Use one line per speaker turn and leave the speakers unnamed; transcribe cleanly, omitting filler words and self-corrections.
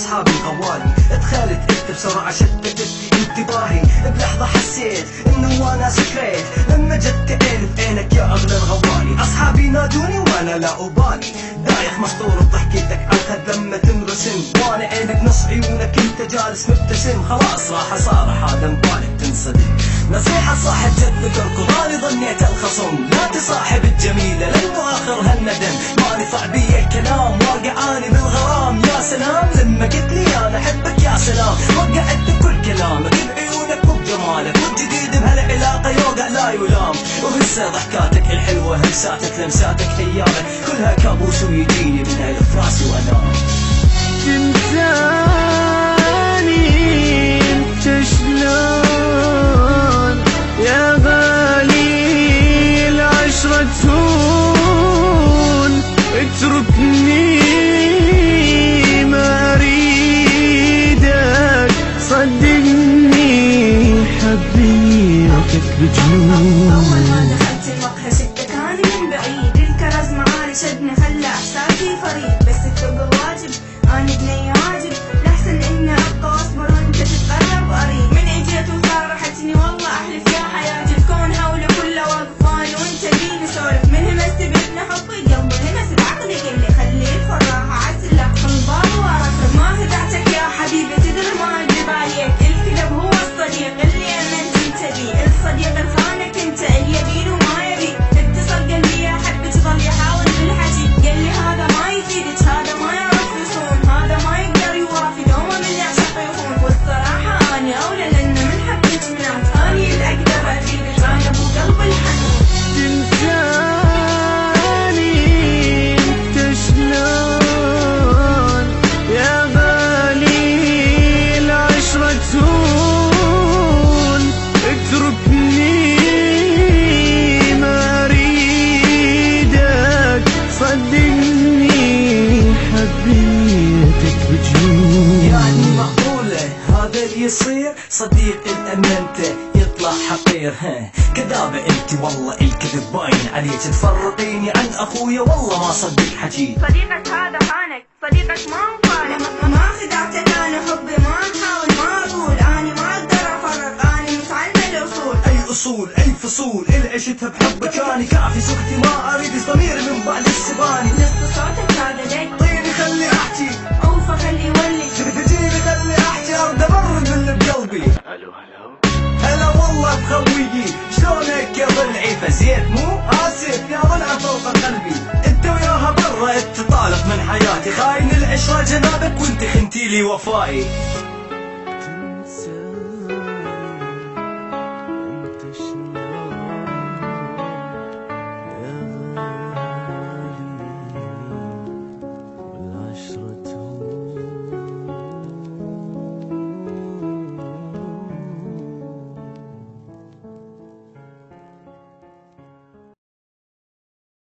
اصحابي الغوالي. دخلت انت بسرعة شتتت انتباهي، بلحظة حسيت انه انا سكريت لما جت تعرف عينك يا اغلى الغوالي. اصحابي نادوني وانا لا ابالي، دايخ مسطور بضحكتك عالخد لما تنرسم، وانا عينك نص عيونك انت جالس مبتسم. خلاص راح صار هذا مبالك تنصدم، نصيحة صاحت جد القراني ظنيت الخصم، لا تصاحب الجميلة لانه اخر هالندم. ما نفع بي الكلام واقعاني بالغرام، يا سلام لما قلت لي انا احبك يا سلام. وقعت بكل كلامك بعيونك وبجمالك، والجديد بهالعلاقة يوقع لا يلام. وهسه ضحكاتك الحلوة همساتك لمساتك ايامك كلها كابوس، ويجيني من هالفراسي وانام.
تنساني انت شلون يا غالي العشرة تهون، اتركني ما اريدك صدقني حبيتك بجنون.
اول ما دخلت المقهى شفتك انا من بعيد، الكرز معاني شدني خلى احساسي فريد، بس الفوق الواجب انا بني عاجل، الاحسن اني ابقى واصبر وانت تتقرب قريب. من اجيت وصارحتني والله احلف يا حياتي، الكون حولي كله واقفان وانت بيني سولف. من همست بابن حبي قلبي همس بعقلي قال لي خلي الفراحه عسلك في الباب وارفض. ما خدعتك يا حبيبي تدري ما اكذب عليك، الكذب هو الصديق اللي امنت انت بيه، الصديق الخانك انت اللي يبين وما يبي. اتصل قلبي يا حبك ظل يحاول بالحكي، قال لي هذا ما يفيدك هذا ما يعرف يصون، هذا ما يقدر يوافي دوما من يعشق يخون. والصراحه اني اولى لان من حبك منات، اني اللي اقدر افيدك انا ابو قلب الحنون.
تنساني انت شلون يا غالي العشرة تهون، اتركني ما اريدك صدقني حبيتك بجنون.
يعني معقولة هذا اللي يصير؟ صديق الامنته يطلع حقير، كذابة انت والله الكذب باين عليك، تفرقيني عن اخويا والله ما صدق حكيت.
صديقك هذا خانك، صديقك ما هو فارق، ما خدعتك انا حبي ما نحاول ما اقول، اني ما اقدر افرق اني متعلمة الاصول.
اي اصول اي فصول اللي عشتها بحبك اني كافي، سكتي ما اريد ضميري من بعد السباني.
نص صوتك هذا دق،
طيني خلي احكي
اوفى خلي يولي،
تجيني خلي احكي ارد ابرد من اللي بقلبي.
الو هلو
هلا والله بخويي شلونك يا ضلعي؟ فزيت مو اسف يا ضلع فوق قلبي، انت وياها برا تطالق من حياتي، خاين العشرة جنابك وانت خنتي لي وفائي.